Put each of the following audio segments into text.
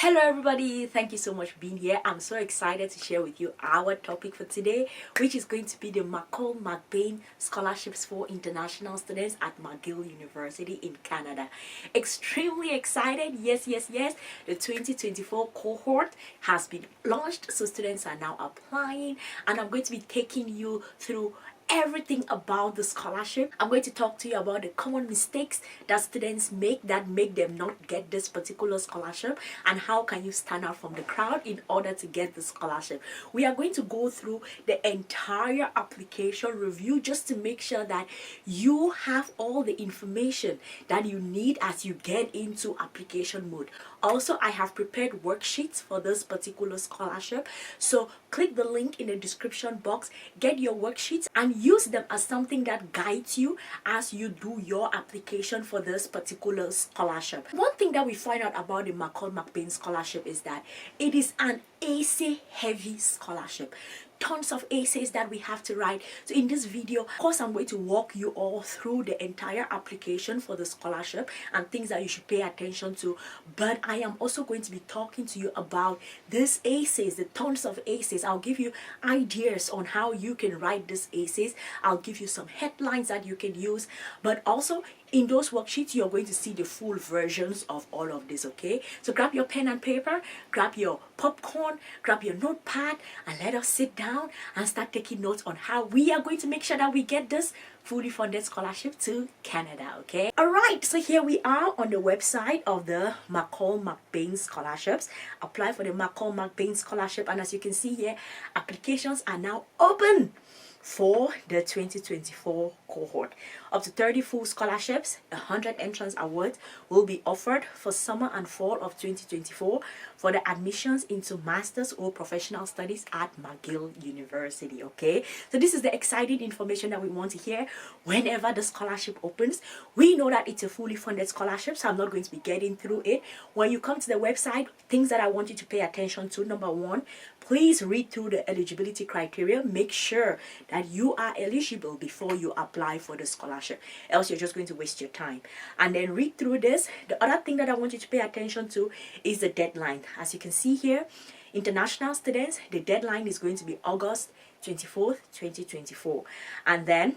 Hello everybody, thank you so much for being here. I'm so excited to share with you our topic for today, which is going to be the McCall MacBain scholarships for international students at McGill University in Canada. Extremely excited. Yes. The 2024 cohort has been launched, so students are now applying, and I'm going to be taking you through everything about the scholarship. I'm going to talk to you about the common mistakes that students make that make them not get this particular scholarship, and how can you stand out from the crowd in order to get the scholarship. We are going to go through the entire application review just to make sure that you have all the information that you need as you get into application mode. Also, I have prepared worksheets for this particular scholarship, so click the link in the description box, get your worksheets and use them as something that guides you as you do your application for this particular scholarship. One thing that we find out about the McCall MacBain scholarship is that it is an essay heavy scholarship. Tons of essays that we have to write. So in this video, of course, I'm going to walk you all through the entire application for the scholarship and things that you should pay attention to, but I am also going to be talking to you about these essays, the tons of essays. I'll give you ideas on how you can write these essays. I'll give you some headlines that you can use, but also in those worksheets, you're going to see the full versions of all of this, okay? So grab your pen and paper, grab your popcorn, grab your notepad, and let us sit down and start taking notes on how we are going to make sure that we get this fully funded scholarship to Canada, okay? Alright, so here we are on the website of the McCall MacBain scholarships. Apply for the McCall MacBain scholarship, and as you can see here, applications are now open for the 2024 cohort. Up to 30 full scholarships, 100 entrance awards will be offered for summer and fall of 2024 for the admissions into master's or professional studies at McGill University, okay? So this is the exciting information that we want to hear whenever the scholarship opens. We know that it's a fully funded scholarship, so I'm not going to be getting through it. When you come to the website, things that I want you to pay attention to: number one, please read through the eligibility criteria. Make sure that you are eligible before you apply for the scholarship, else you're just going to waste your time. And then read through this. The other thing that I want you to pay attention to is the deadline. As you can see here, international students, the deadline is going to be August 24th, 2024. And then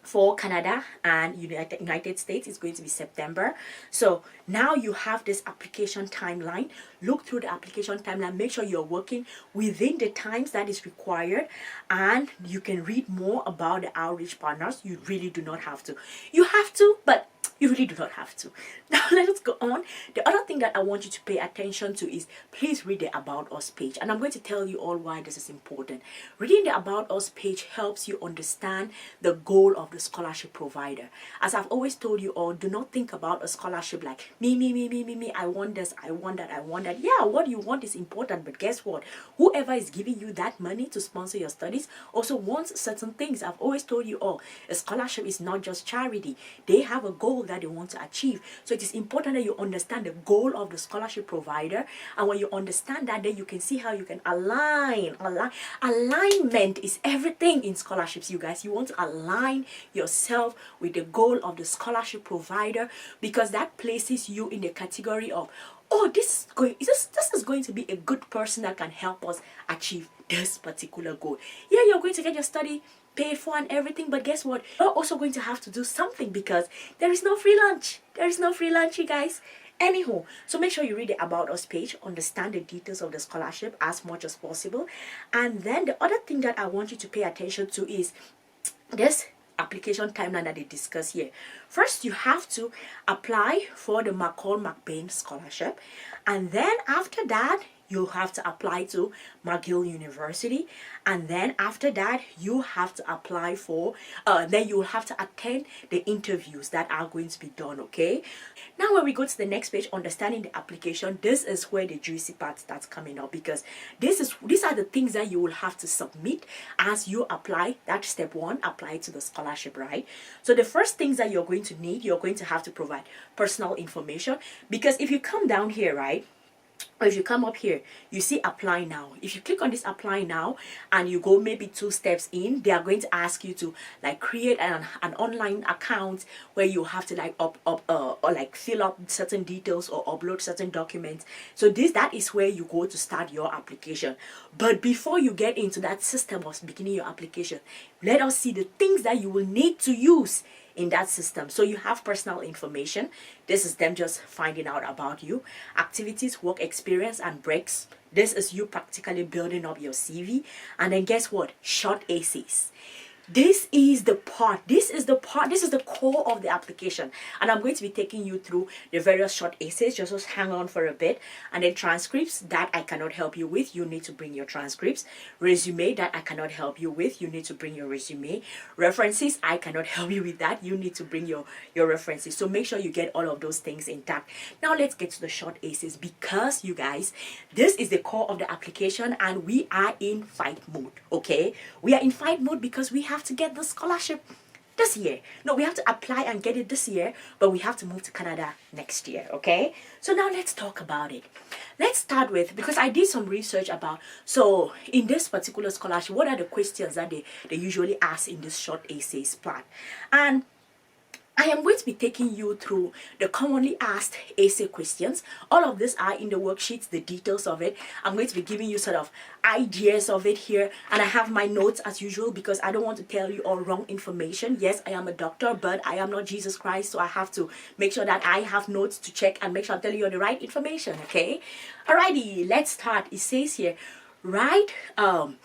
for Canada and United States, it's going to be September. So now you have this application timeline. Look through the application timeline. Make sure you're working within the times that is required, and you can read more about the outreach partners. You really do not have to. You have to, but you really do not have to. Now let us go on. The other thing that I want you to pay attention to is please read the About Us page, and I'm going to tell you all why this is important. Reading the About Us page helps you understand the goal of the scholarship provider. As I've always told you all, do not think about a scholarship like me, I want this, I want that, I want that. Yeah, what you want is important, but guess what? Whoever is giving you that money to sponsor your studies also wants certain things. I've always told you all, a scholarship is not just charity. They have a goal that they want to achieve. So it is important that you understand the goal of the scholarship provider, and when you understand that, then you can see how you can align. Alignment is everything in scholarships, you guys. You want to align yourself with the goal of the scholarship provider, because that places you in the category of, oh, this is going to be a good person that can help us achieve this particular goal. Yeah, you're going to get your study paid for and everything, but guess what? You're also going to have to do something, because there is no free lunch. There is no free lunch, you guys. Anyhow, so make sure you read the About Us page, understand the details of the scholarship as much as possible. And then the other thing that I want you to pay attention to is this application timeline that they discuss here. First, you have to apply for the McCall MacBain scholarship, and then after that, you'll have to apply to McGill University, and then after that you have to apply for then you'll have to attend the interviews that are going to be done, okay? Now when we go to the next page, understanding the application, this is where the juicy part starts coming up, because these are the things that you will have to submit as you apply. That's step one, apply to the scholarship, right? So the first things that you're going to need, you're going to have to provide personal information, because if you come down here, right, or if you come up here, you see apply now. If you click on this apply now and you go maybe 2 steps in, they are going to ask you to like create an online account where you have to like or like fill up certain details or upload certain documents. So that is where you go to start your application. But before you get into that system of beginning your application, let us see the things that you will need to use in that system. So you have personal information. This is them just finding out about you. Activities, work experience, and breaks. This is you practically building up your CV. And then guess what? Short essays. This is the core of the application, and I'm going to be taking you through the various short essays. Just hang on for a bit. And then transcripts, that I cannot help you with, you need to bring your transcripts. Resume, that I cannot help you with, you need to bring your resume. References, I cannot help you with that, you need to bring your references. So make sure you get all of those things intact. Now let's get to the short essays, because you guys, this is the core of the application, and we are in fight mode. Okay, we are in fight mode because we have to get the scholarship this year. No, we have to apply and get it this year, but we have to move to Canada next year. Okay, so now let's talk about it. Let's start with, because I did some research about, so in this particular scholarship, what are the questions that they usually ask in this short essays part. And I am going to be taking you through the commonly asked essay questions. All of these are in the worksheets, the details of it. I'm going to be giving you sort of ideas of it here. And I have my notes as usual, because I don't want to tell you all wrong information. Yes, I am a doctor, but I am not Jesus Christ. So I have to make sure that I have notes to check and make sure I'm telling you the right information, okay? Alrighty, let's start. It says here, write, how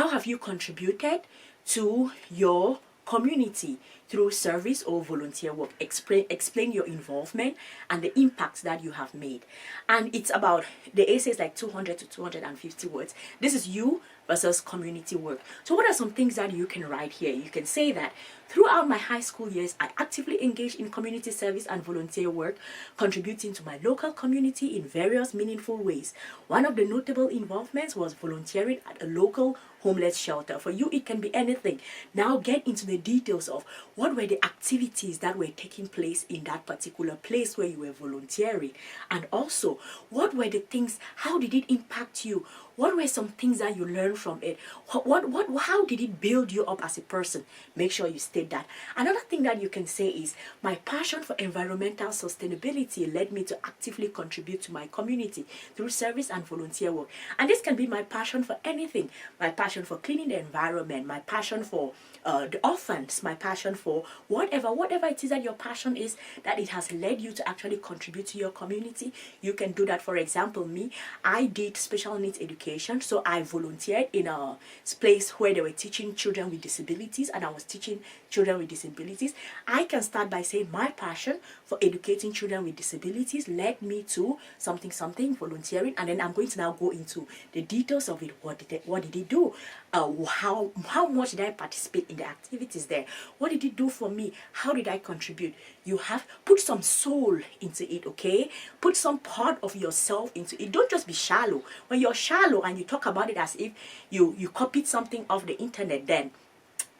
have you contributed to your community through service or volunteer work? Explain your involvement and the impact that you have made. And it's about, the essay is like 200 to 250 words. This is you versus community work. So what are some things that you can write here? You can say that throughout my high school years, I actively engaged in community service and volunteer work, contributing to my local community in various meaningful ways. One of the notable involvements was volunteering at a local homeless shelter. For you, it can be anything. Now get into the details of what were the activities that were taking place in that particular place where you were volunteering. And also, what were the things, how did it impact you? What were some things that you learned from it? How did it build you up as a person? Make sure you state that. Another thing that you can say is, my passion for environmental sustainability led me to actively contribute to my community through service and volunteer work. And this can be my passion for anything. My passion for cleaning the environment, my passion for the orphans, my passion for whatever it is that your passion is, that it has led you to actually contribute to your community. You can do that. For example, me, I did special needs education, so I volunteered in a place where they were teaching children with disabilities, and I was teaching children with disabilities. I can start by saying my passion for educating children with disabilities led me to something volunteering, and then I'm going to now go into the details of it. What did it do? How much did I participate in the activities there? What did it do for me? How did I contribute? You have put some soul into it, okay? Put some part of yourself into it. Don't just be shallow. When you're shallow and you talk about it as if you copied something off the internet, then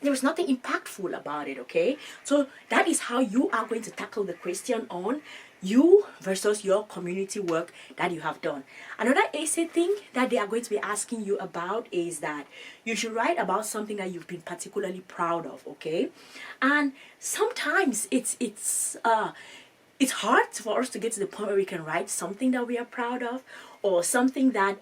there is nothing impactful about it, okay? So that is how you are going to tackle the question on you versus your community work that you have done. Another essay thing that they are going to be asking you about is that you should write about something that you've been particularly proud of, okay? And sometimes it's hard for us to get to the point where we can write something that we are proud of, or something that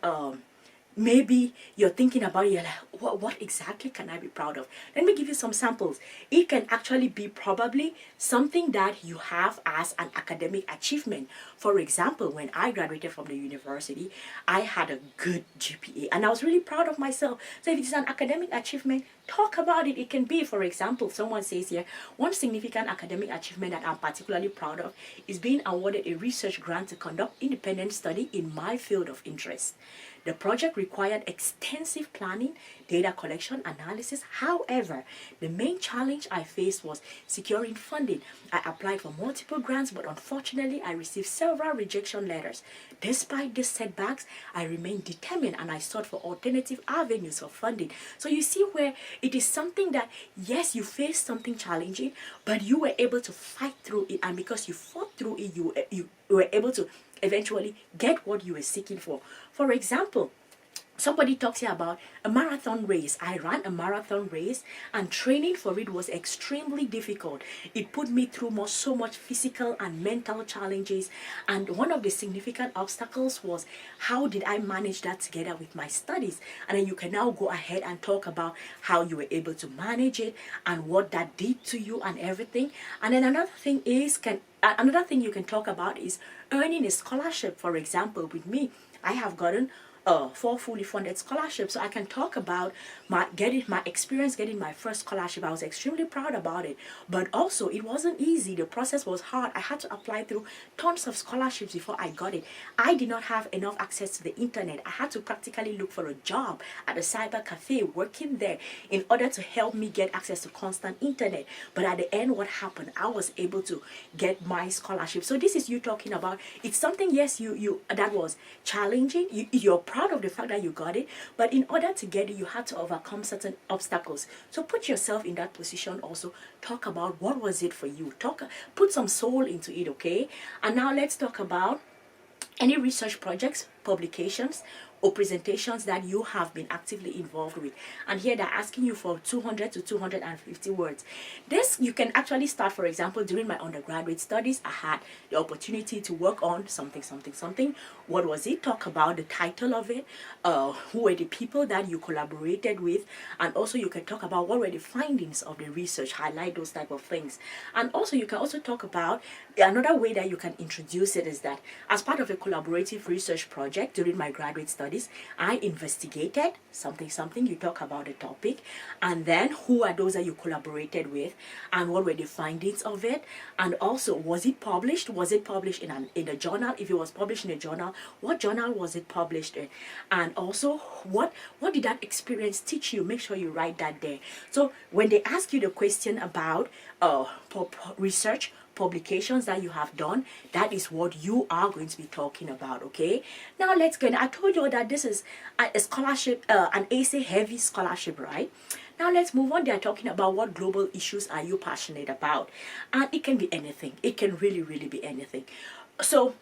maybe you're thinking about it, you're like, what exactly can I be proud of? Let me give you some samples. It can actually be probably something that you have as an academic achievement. For example, when I graduated from the university, I had a good GPA and I was really proud of myself. So if it's an academic achievement, talk about it. It can be, for example, someone says here, one significant academic achievement that I'm particularly proud of is being awarded a research grant to conduct independent study in my field of interest. The project required extensive planning, data collection, analysis. However, the main challenge I faced was securing funding. I applied for multiple grants, but unfortunately, I received several rejection letters. Despite these setbacks, I remained determined and I sought for alternative avenues of funding. So you see where it is something that, yes, you faced something challenging, but you were able to fight through it. And because you fought through it, you were able to eventually get what you were seeking for. For example, somebody talks here about a marathon race. I ran a marathon race, and training for it was extremely difficult. It put me through so much physical and mental challenges, and one of the significant obstacles was how did I manage that together with my studies. And then you can now go ahead and talk about how you were able to manage it and what that did to you and everything. And then another thing you can talk about is earning a scholarship. For example, with me, I have gotten 4 fully funded scholarships, so I can talk about my experience getting my first scholarship. I was extremely proud about it, but also it wasn't easy. The process was hard. I had to apply through tons of scholarships before I got it. I did not have enough access to the internet. I had to practically look for a job at a cyber cafe, working there in order to help me get access to constant internet. But at the end, what happened? I was able to get my scholarship. So this is you talking about, it's something, yes, you that was challenging. You're proud of the fact that you got it, but in order to get it, you had to overcome certain obstacles. So put yourself in that position. Also talk about what was it for you. Put some soul into it, okay? And now let's talk about any research projects, publications, or presentations that you have been actively involved with. And here they're asking you for 200 to 250 words. This you can actually start. For example, during my undergraduate studies, I had the opportunity to work on something. What was it? Talk about the title of it, who were the people that you collaborated with, and also you can talk about what were the findings of the research, highlight those type of things. And also you can also talk about another way that you can introduce it is that as part of a collaborative research project during my graduate studies, I investigated something. You talk about the topic, and then who are those that you collaborated with, and what were the findings of it, and also was it published? Was it published in a journal? If it was published in a journal, what journal was it published in? And also what did that experience teach you? Make sure you write that there. So when they ask you the question about research publications that you have done, that is what you are going to be talking about, okay? Now let's go. I told you that this is a scholarship, an essay heavy scholarship, right? Now let's move on. They're talking about what global issues are you passionate about, and it can be anything. It can really be anything. So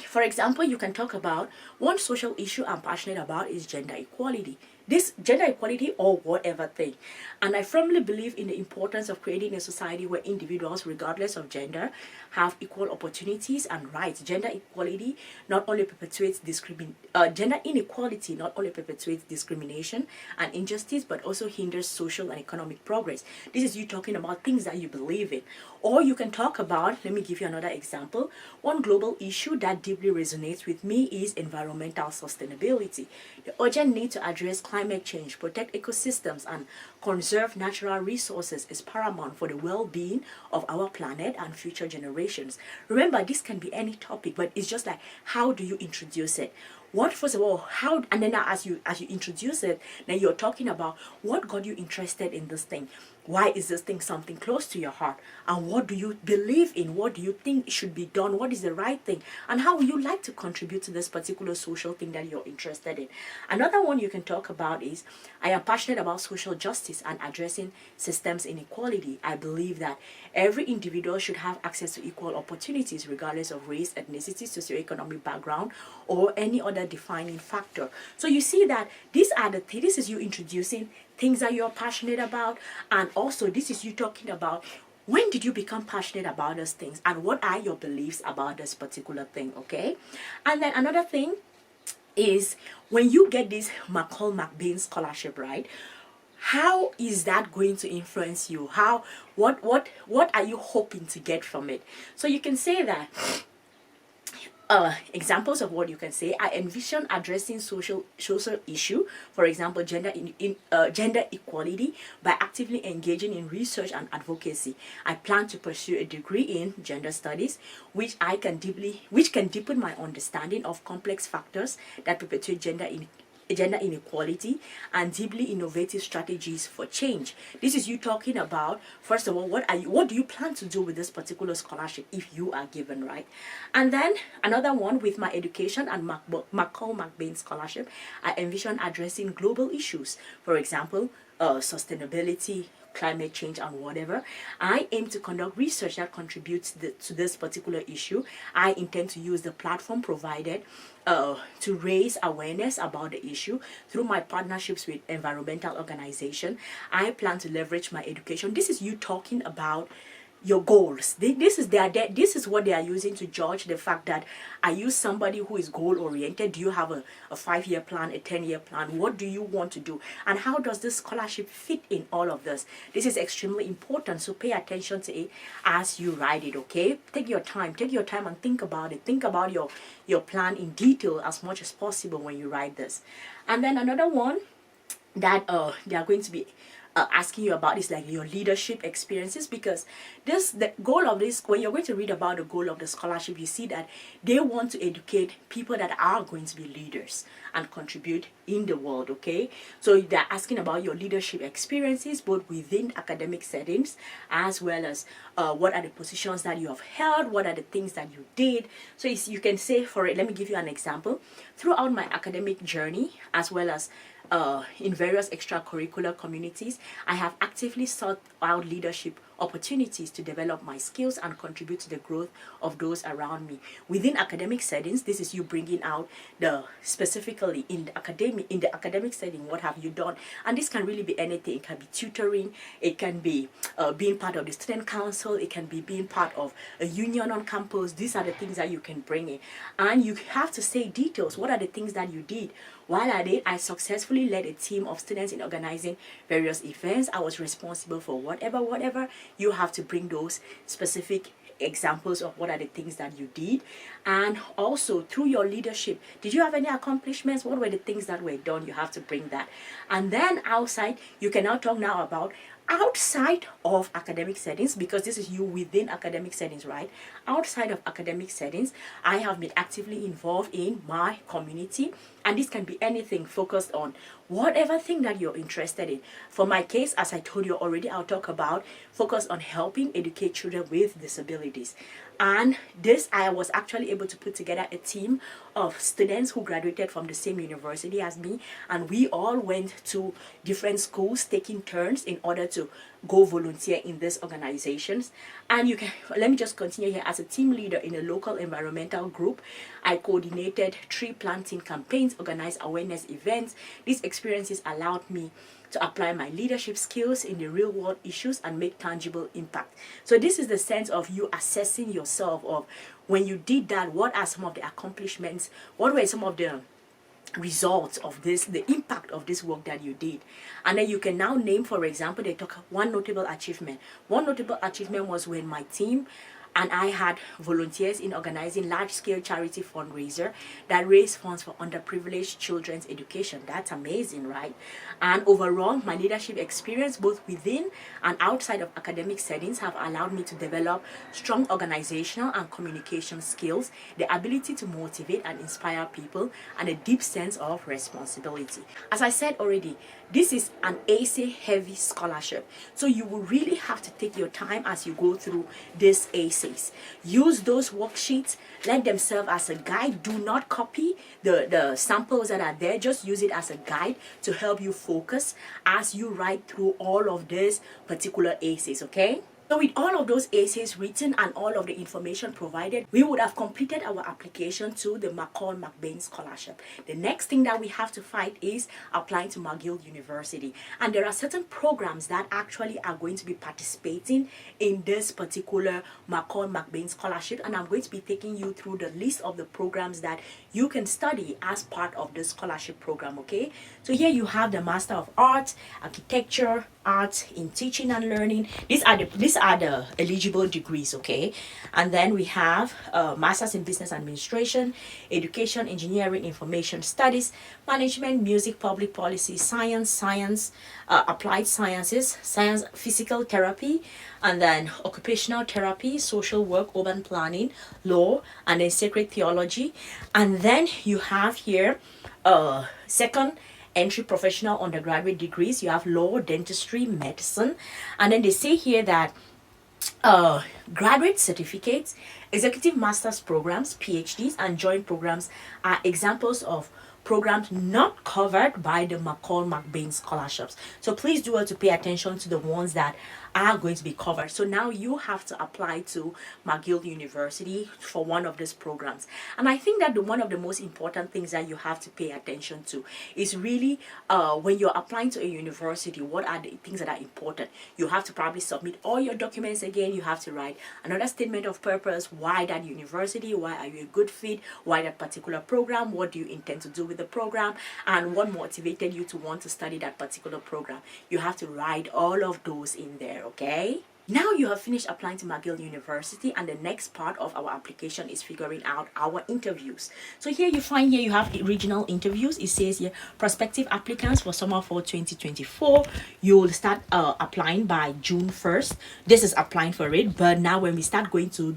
for example, you can talk about one social issue I'm passionate about is gender equality. This gender equality or whatever thing. And I firmly believe in the importance of creating a society where individuals, regardless of gender, have equal opportunities and rights. Gender equality not only perpetuates gender inequality not only perpetuates discrimination and injustice, but also hinders social and economic progress. This is you talking about things that you believe in. Or you can talk about, let me give you another example. One global issue that deeply resonates with me is environmental sustainability. The urgent need to address climate change, protect ecosystems, and conserve natural resources is paramount for the well-being of our planet and future generations. Remember, this can be any topic, but it's just like, how do you introduce it? What, first of all, how, and then as you introduce it, then you're talking about what got you interested in this thing. Why is this thing something close to your heart? And what do you believe in? What do you think should be done? What is the right thing? And how would you like to contribute to this particular social thing that you're interested in? Another one you can talk about is, I am passionate about social justice and addressing systems inequality. I believe that every individual should have access to equal opportunities regardless of race, ethnicity, socioeconomic background, or any other defining factor. So you see that this is you introducing things that you're passionate about, and also this is you talking about when did you become passionate about those things and what are your beliefs about this particular thing, okay? And then another thing is when you get this McCall MacBain scholarship, right? How is that going to influence you? What are you hoping to get from it? So you can say that examples of what you can say. I envision addressing social issue, for example, gender equality, by actively engaging in research and advocacy. I plan to pursue a degree in gender studies, which can deepen my understanding of complex factors that perpetuate gender inequality and deeply innovative strategies for change. This is you talking about, first of all, what do you plan to do with this particular scholarship if you are given, right? And then another one, with my education and McCall MacBain scholarship, I envision addressing global issues, for example, sustainability, climate change, and whatever. I aim to conduct research that contributes to this particular issue. I intend to use the platform provided to raise awareness about the issue through my partnerships with environmental organizations. I plan to leverage my education. This is you talking about your goals. This is what they are using to judge the fact that, are you somebody who is goal oriented? Do you have a 5-year plan, a 10-year plan? What do you want to do, and how does this scholarship fit in all of this? This is extremely important, so pay attention to it as you write it. Okay, take your time and think about it. Think about your plan in detail as much as possible when you write this. And then another one that they are going to be asking you about is like your leadership experiences, because the goal of this, when you're going to read about the goal of the scholarship, you see that they want to educate people that are going to be leaders and contribute in the world. Okay, so they're asking about your leadership experiences both within academic settings as well as what are the positions that you have held, what are the things that you did. So you can say, for it, let me give you an example. Throughout my academic journey as well as in various extracurricular communities, I have actively sought out leadership opportunities to develop my skills and contribute to the growth of those around me. Within academic settings, this is you bringing out specifically in the academic setting, what have you done? And this can really be anything. It can be tutoring, it can be being part of the student council, it can be being part of a union on campus. These are the things that you can bring in, and you have to say details. What are the things that you did? While I did, I successfully led a team of students in organizing various events. I was responsible for whatever. You have to bring those specific examples of what are the things that you did. And also through your leadership, did you have any accomplishments? What were the things that were done? You have to bring that. And then outside, you can now talk now about outside of academic settings, because this is you within academic settings, right? Outside of academic settings, I have been actively involved in my community, and this can be anything focused on whatever thing that you're interested in. For my case, as I told you already, I'll talk about focus on helping educate children with disabilities. And this, I was actually able to put together a team of students who graduated from the same university as me, and we all went to different schools taking turns in order to go volunteer in these organizations. And you can, let me just continue here. As a team leader in a local environmental group, I coordinated tree planting campaigns, organized awareness events. These experiences allowed me to apply my leadership skills in the real world issues and make tangible impact. So this is the sense of you assessing yourself of, when you did that, what are some of the accomplishments, what were some of the results of this, the impact of this work that you did. And then you can now name, for example, they talk one notable achievement. One notable achievement was when my team and I had volunteers in organizing large-scale charity fundraiser that raised funds for underprivileged children's education. That's amazing, right? And overall, my leadership experience both within and outside of academic settings have allowed me to develop strong organizational and communication skills, the ability to motivate and inspire people, and a deep sense of responsibility. As I said already, this is an essay-heavy scholarship, so you will really have to take your time as you go through this essays. Use those worksheets, let them serve as a guide. Do not copy the samples that are there. Just use it as a guide to help you focus as you write through all of these particular essays, okay? So with all of those essays written and all of the information provided, we would have completed our application to the McCall MacBain Scholarship. The next thing that we have to fight is applying to McGill University. And there are certain programs that actually are going to be participating in this particular McCall MacBain Scholarship. And I'm going to be taking you through the list of the programs that you can study as part of this scholarship program, okay? So here you have the Master of Arts, Architecture, Arts in Teaching and Learning. These are the eligible degrees, okay? And then we have Masters in Business Administration, Education, Engineering, Information Studies, Management, Music, Public Policy, Science, Applied Sciences, Science, Physical Therapy, and then Occupational Therapy, Social Work, Urban Planning, Law, and then Sacred Theology. And then you have here second entry professional undergraduate degrees. You have law, dentistry, medicine, and then they say here that graduate certificates, executive master's programs, PhDs, and joint programs are examples of programs not covered by the McCall MacBain scholarships. So please do want to pay attention to the ones that are going to be covered. So now you have to apply to McGill University for one of these programs. And I think that one of the most important things that you have to pay attention to is really when you're applying to a university, what are the things that are important? You have to probably submit all your documents again. You have to write another statement of purpose. Why that university? Why are you a good fit? Why that particular program? What do you intend to do with the program? And what motivated you to want to study that particular program? You have to write all of those in there, okay? Now you have finished applying to McGill University, and the next part of our application is figuring out our interviews. So here you find here you have regional interviews. It says here prospective applicants for summer fall 2024. You will start applying by June 1st. This is applying for it, but now when we start going to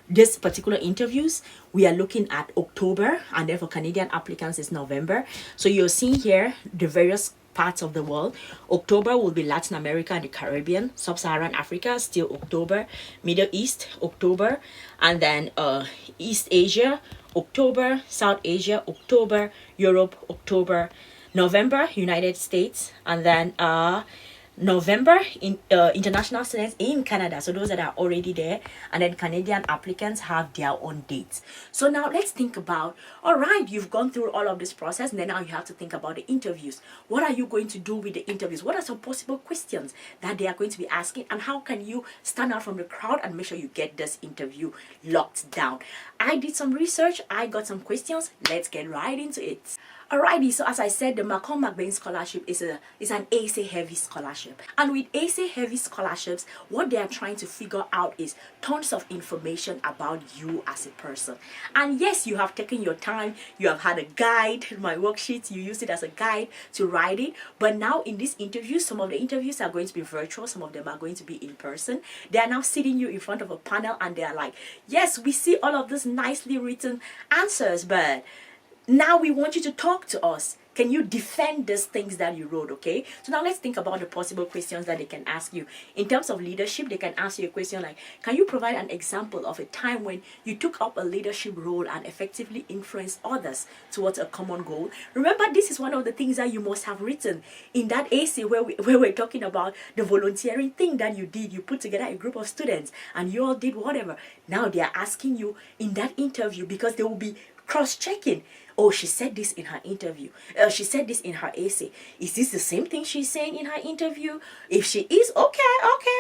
this particular interviews, we are looking at October, and then for Canadian applicants it's November. So you're seeing here the various parts of the world. October will be Latin America and the Caribbean. Sub-Saharan Africa still October. Middle East October, and then East Asia October. South Asia October. Europe October. November United States, and then November in international students in Canada, so those that are already there, and then Canadian applicants have their own dates. So now let's think about, all right, you've gone through all of this process, and then now you have to think about the interviews. What are you going to do with the interviews? What are some possible questions that they are going to be asking, and how can you stand out from the crowd and make sure you get this interview locked down? I did some research, I got some questions. Let's get right into it. Alrighty, so as I said, the McCall MacBain scholarship is an essay heavy scholarship, and with essay heavy scholarships, what they are trying to figure out is tons of information about you as a person. And yes, you have taken your time, you have had a guide, my worksheets, you use it as a guide to write it. But now in this interview, some of the interviews are going to be virtual, some of them are going to be in person. They are now sitting you in front of a panel, and they are like, yes, we see all of these nicely written answers, but now we want you to talk to us. Can you defend these things that you wrote, okay? So now let's think about the possible questions that they can ask you. In terms of leadership, they can ask you a question like, can you provide an example of a time when you took up a leadership role and effectively influenced others towards a common goal? Remember, this is one of the things that you must have written in that essay where we're talking about the volunteering thing that you did. You put together a group of students and you all did whatever. Now they are asking you in that interview, because they will be cross-checking. Oh, she said this in her interview. She said this in her essay. Is this the same thing she's saying in her interview? If she is, okay,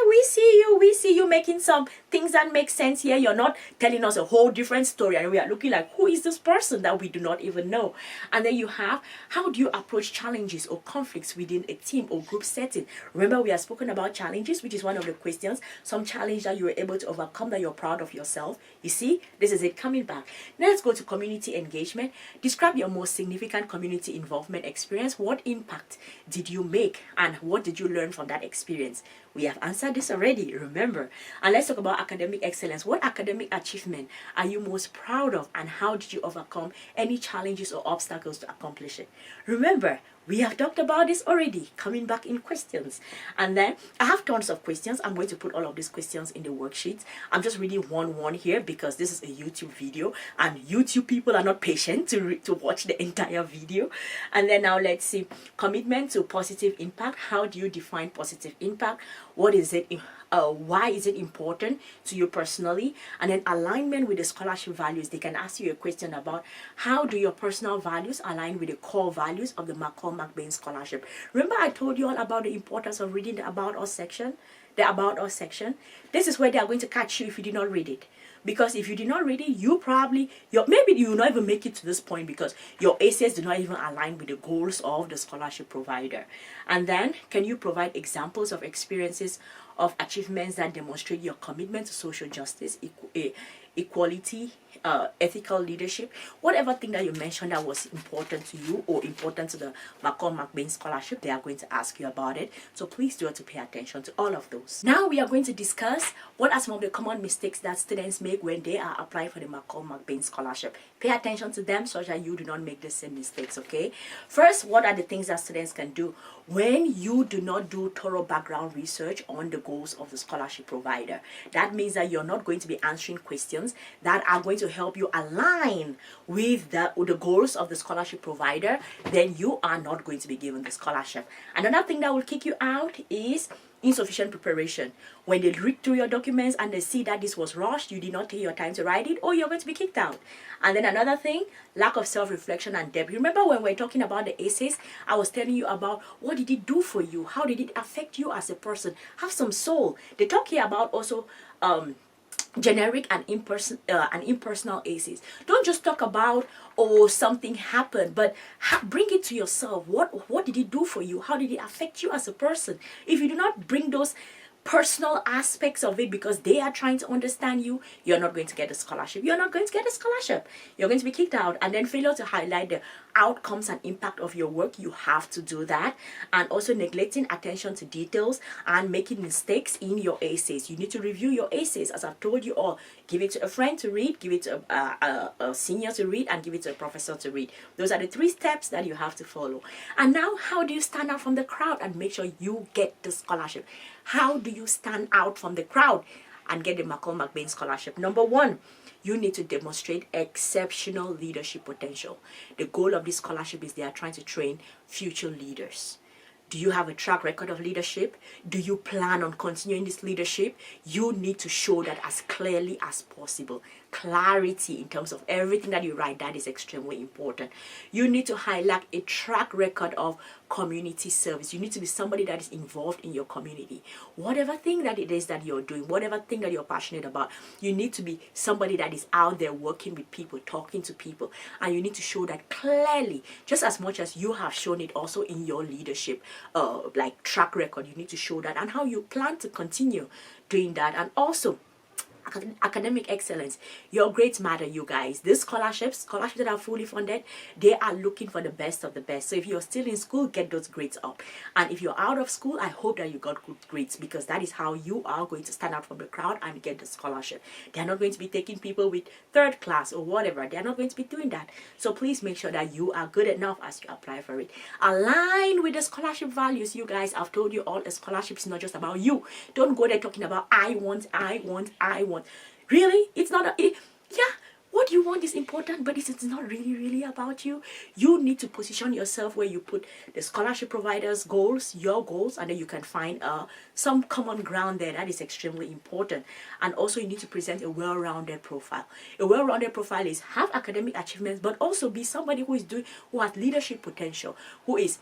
we see you making some things that make sense here. You're not telling us a whole different story, and we are looking like, who is this person that we do not even know? And then you have, how do you approach challenges or conflicts within a team or group setting? Remember, we have spoken about challenges, which is one of the questions. Some challenge that you were able to overcome that you're proud of yourself. You see, this is it coming back. Now let's go to community engagement. Describe your most significant community involvement experience. What impact did you make, and what did you learn from that experience? We have answered this already, remember. And let's talk about academic excellence. What academic achievement are you most proud of, and how did you overcome any challenges or obstacles to accomplish it? Remember, we have talked about this already, coming back in questions. And then I have tons of questions. I'm going to put all of these questions in the worksheet. I'm just reading one here because this is a YouTube video, and YouTube people are not patient to watch the entire video. And then now let's see, commitment to positive impact. How do you define positive impact? What is it? Why is it important to you personally? And then alignment with the scholarship values. They can ask you a question about how do your personal values align with the core values of the McCall MacBain scholarship. Remember, I told you all about the importance of reading the About Us section. The About Us section. This is where they are going to catch you if you did not read it. Because if you did not read it, maybe you will not even make it to this point, because your essays do not even align with the goals of the scholarship provider. And then, can you provide examples of experiences of achievements that demonstrate your commitment to social justice, equality, ethical leadership, whatever thing that you mentioned that was important to you or important to the McCall MacBain scholarship, they are going to ask you about it. So please do have to pay attention to all of those. Now we are going to discuss what are some of the common mistakes that students make when they are applying for the McCall MacBain scholarship. Pay attention to them so that you do not make the same mistakes, okay? First, what are the things that students can do when you do not do thorough background research on the goals of the scholarship provider? That means that you're not going to be answering questions that are going to help you align with the goals of the scholarship provider. Then you are not going to be given the scholarship. Another thing that will kick you out is insufficient preparation. When they read through your documents and they see that this was rushed, you did not take your time to write it, or you're going to be kicked out. And then another thing, lack of self-reflection and depth. Remember when we were talking about the essays, I was telling you about what did it do for you? How did it affect you as a person? Have some soul. They talk here about also generic and impersonal essays. Don't just talk about, oh, something happened, but bring it to yourself. What did it do for you? How did it affect you as a person? If you do not bring those personal aspects of it because they are trying to understand you, you're not going to get a scholarship. You're not going to get a scholarship. You're going to be kicked out. And then failure to highlight the outcomes and impact of your work, you have to do that. And also neglecting attention to details and making mistakes in your essays. You need to review your essays, as I've told you all. Give it to a friend to read, give it to a senior to read, and give it to a professor to read. Those are the 3 steps that you have to follow. And now, how do you stand out from the crowd and make sure you get the scholarship? How do you stand out from the crowd and get the McCall MacBain Scholarship? Number 1, you need to demonstrate exceptional leadership potential. The goal of this scholarship is they are trying to train future leaders. Do you have a track record of leadership? Do you plan on continuing this leadership? You need to show that as clearly as possible. Clarity in terms of everything that you write, that is extremely important. You need to highlight a track record of community service. You need to be somebody that is involved in your community. Whatever thing that it is that you're doing, whatever thing that you're passionate about, you need to be somebody that is out there working with people, talking to people, and you need to show that clearly, just as much as you have shown it also in your leadership like track record. You need to show that and how you plan to continue doing that. And also academic excellence. Your grades matter, you guys. These scholarships that are fully funded, they are looking for the best of the best. So if you're still in school, get those grades up. And if you're out of school, I hope that you got good grades, because that is how you are going to stand out from the crowd and get the scholarship. They're not going to be taking people with 3rd class or whatever. They're not going to be doing that. So please make sure that you are good enough as you apply for it. Align with the scholarship values, you guys. I've told you all, a scholarship is not just about you. Don't go there talking about I want. Really? It's not yeah, what you want is important, but it's not really about you. You need to position yourself where you put the scholarship provider's goals, your goals, and then you can find some common ground there. That is extremely important. And also you need to present a well-rounded profile. A well-rounded profile is have academic achievements, but also be somebody who has leadership potential, who is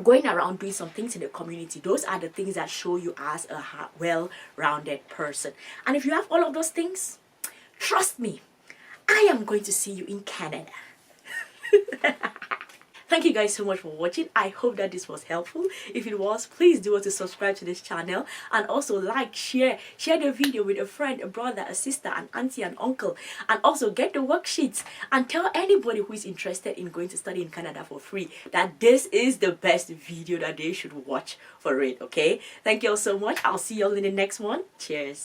going around doing some things in the community. Those are the things that show you as a well-rounded person. And if you have all of those things, trust me, I am going to see you in Canada. Thank you guys so much for watching. I hope that this was helpful. If it was, please do to subscribe to this channel, and also like, share the video with a friend, a brother, a sister, an auntie, an uncle, and also get the worksheets and tell anybody who is interested in going to study in Canada for free that this is the best video that they should watch for it. Okay, thank you all so much. I'll see you all in the next one. Cheers.